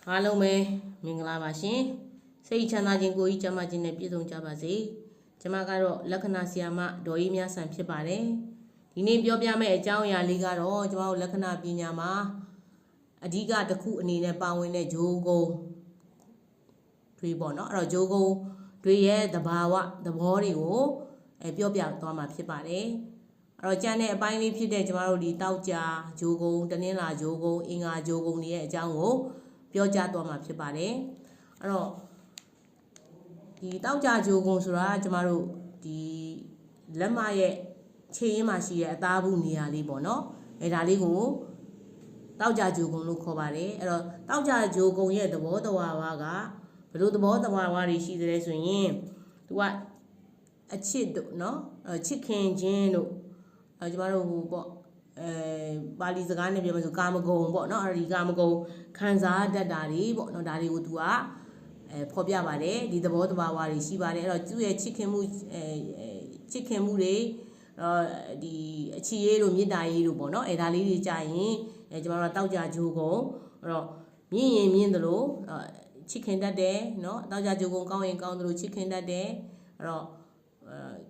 အားလုံးပဲမင်္ဂလာပါရှင်စိတ်ချမ်းသာခြင်းကိုယ်ကြီးကျမ်းမာခြင်းနဲ့ပြည့်စုံကြပါစေကျွန်မကတော့လက္ခဏာဆီယာမဒေါ်ကြီးများဆန်ဖြစ်ပါတယ်ဒီနေ့ပြောပြမယ့်အကြောင်းအရာလေးကတော့ကျွန်တော်တို့လက္ခဏာပညာမှာအဓိကတစ်ခုအနေနဲ့ပါဝင်တဲ့ဂျိုးကုံတွေပေါ့နော်အဲ့တော့ဂျိုးကုံတွေရဲ့သဘောတွေကိုပြောပြသွားမှာဖြစ်ပါတယ်အဲ့တော့ကျန်တဲ့အပိုင်းလေးဖြစ်တဲ့ကျွန်တော်တို့ဒီတောက်ကြဂျိုးကုံတနင်္လာဂျိုးကုံအင်္ဂါဂျိုးကုံတွေရဲ့အကြောင်းကိုပြောကြားသွားမှာဖြစ်ပါတယ်အဲ့တော့ဒီတောက်ကြဂျိုးကုံဆိုတာကျမတို့ဒီလက်မရဲ့ခြေရင်းမှာရှိတဲ့အသားဘူးနေရာလေးပေါ့နော်အဲဒါလေးကိုတောက်ကြဂျိုးကုံလို့ခေါ်ပါတယ်အဲ့တော့တောက်ကြဂျိုးကုံရဲ့သဘောတဘာဝကဘယ်လိုသဘောတဘာဝတွေရှိသလဲဆိုရင်သူကအချစ်တို့နော်ချစ်ခင်ခြင်းတို့ကျမတို့ဟိုပေါ့ပါဠိစကားနဲ့ပြောမယ်ဆိုကာမဂုဏ်ပေါ့နော်အဲဒီကာမဂုဏ်ခံစားတတ်တာတွေပေါ့နော်ဒါတွေကိုသူကဖော်ပြပါတယ်ဒီသဘောတဘာဝတွေရှိပါတယ်အဲ့တော့သူ့ရဲ့ချစ်ခင်မှုတွေဒီအချစ်ရေးတို့မေတ္တာရေးတို့ပေါ့နော်အဲဒါလေးတွေကြာရင်ကျမတို့တောက်ကြဂျိုးကုံအဲ့တော့မြင့်ရင်မြင့်သလိုချစ်ခင်တတ်တယ်နော်တောက်ကြဂျိုးကုံကောင်းရင်ကောင်းသလိုချစ်ခင်တတ်တယ်အဲ့တော့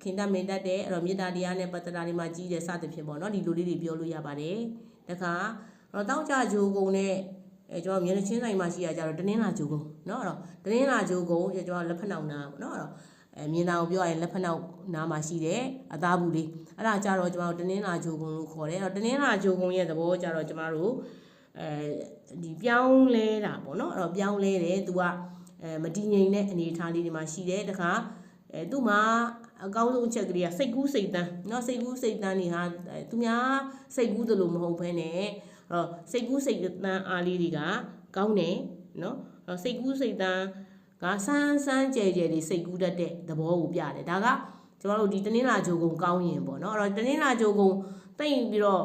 ခင်တတ်မင်တတ်တယ်အဲ့တော့မေတ္တာတရားနဲ့ပတ်သက်တာတွေမှာကြီးတယ်စသဖြင့်ပေါ့နော်ဒီလိုလေးတွေပြောလို့ရပါတယ်တခါတော့တောက်ကြဂျိုးကုံနဲ့ကျွန်တော်မျက်နှာချင်းဆိုင်မှာရှိရကြတော့တနင်္လာဂျိုးကုံနော်အဲ့တော့တနင်္လာဂျိုးကုံကျွန်တော်လက်ဖက်နှောက်နာပေါ့နော်အဲ့တော့မြင်တာကိုပြောရရင်လက်ဖက်နှောက်နာမှာရှိတယ်အသားဘူးလေးအဲ့ဒါကြတော့ကျွန်တော်တနင်္လာဂျိုးကုံလို့ခေါ်တယ်အဲ့တော့တနင်္လာဂျိုးကုံရဲ့သဘောကြတော့ကျွန်တော်တို့ဒီပြောင်းလဲတာပေါ့နော်အဲ့တော့ပြောင်းလဲတယ်သူကမတည်ငြိမ်တဲ့အနေအထားလေးတွေမှာရှိတယ်တခါသူ့မှာအကောင်းဆုံးအချက်ကလေးကစိတ်ကူးစိတ်တန်းเนาะစိတ်ကူးစိတ်တန်းတွေဟာသူများစိတ်ကူးသလိုမဟုတ်ဘဲနဲ့စိတ်ကူးစိတ်တန်းအားလေးတွေကကောင်းတယ်เนาะစိတ်ကူးစိတ်တန်းကစမ်းကြဲတွေစိတ်ကူးတတ်တဲ့သဘောကိုပြတယ်ဒါကကျမတို့ဒီတနင်္လာဂျိုးကုံကောင်းရင်ပေါ့เนาะအဲ့တော့တနင်္လာဂျိုးကုံတိတ်ပြီးတော့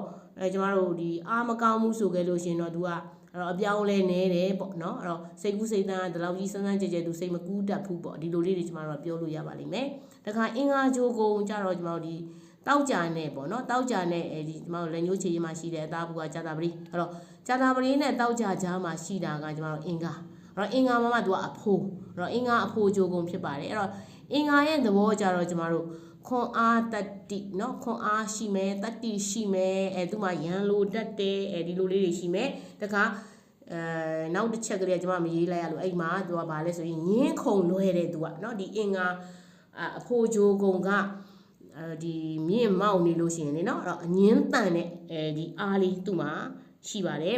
ကျမတို့ဒီအားမကောင်းမှုဆိုခဲ့လို့ရှင်တော့သူကအဲ့တော့အပြောင်းလဲနေတယ်ပေါ့เนาะအဲ့တော့စိတ်ကူးစိတ်တန်းကဒီလောက်ကြီးစမ်းကြဲသူစိတ်မကူးတတ်ဘူးပေါ့ဒီလိုလေးတွေကျမတို့ပြောလို့ရပါလိမ့်မယ်တခါအင်္ဂါဂျိုးကုံကြတော့ကျမတို့ဒီတောက်ကြနဲ့ပေါ့နော်တောက်ကြနဲ့ဒီကျမတို့လက်ညှိုးချေရမှာရှိတဲ့အသားဘူးကကြာတာပရိအဲ့တော့ကြာတာပရိနဲ့တောက်ကြကြားမှာရှိတာကကျမတို့အင်္ဂါအဲ့တော့အင်္ဂါမှာသူကအဖိုးအဲ့တော့အင်္ဂါအဖိုးဂျိုးကုံဖြစ်ပါတယ်အဲ့တော့အင်္ဂါရဲ့သဘောကြတော့ကျမတို့ခွန်အားတတိเนาะခွန်အားရှိမယ်တတိရှိမယ်သူမှရန်လိုတတ်တယ်ဒီလိုလေးတွေရှိမယ်တခါနောက်တစ်ချက်ကလေးကကျမမရေးလိုက်ရလို့အဲ့မှာသူကဘာလဲဆိုရင်ညင်းခုန်လွဲတယ်သူကเนาะဒီအင်္ဂါအဖိုးဂျိုးကုံကဒီမြင့်မောက်နေလို့ရှိရင်လေเนาะအဲ့တော့အငင်းတန်တဲ့ဒီအားလေးသူ့မှာရှိပါတယ်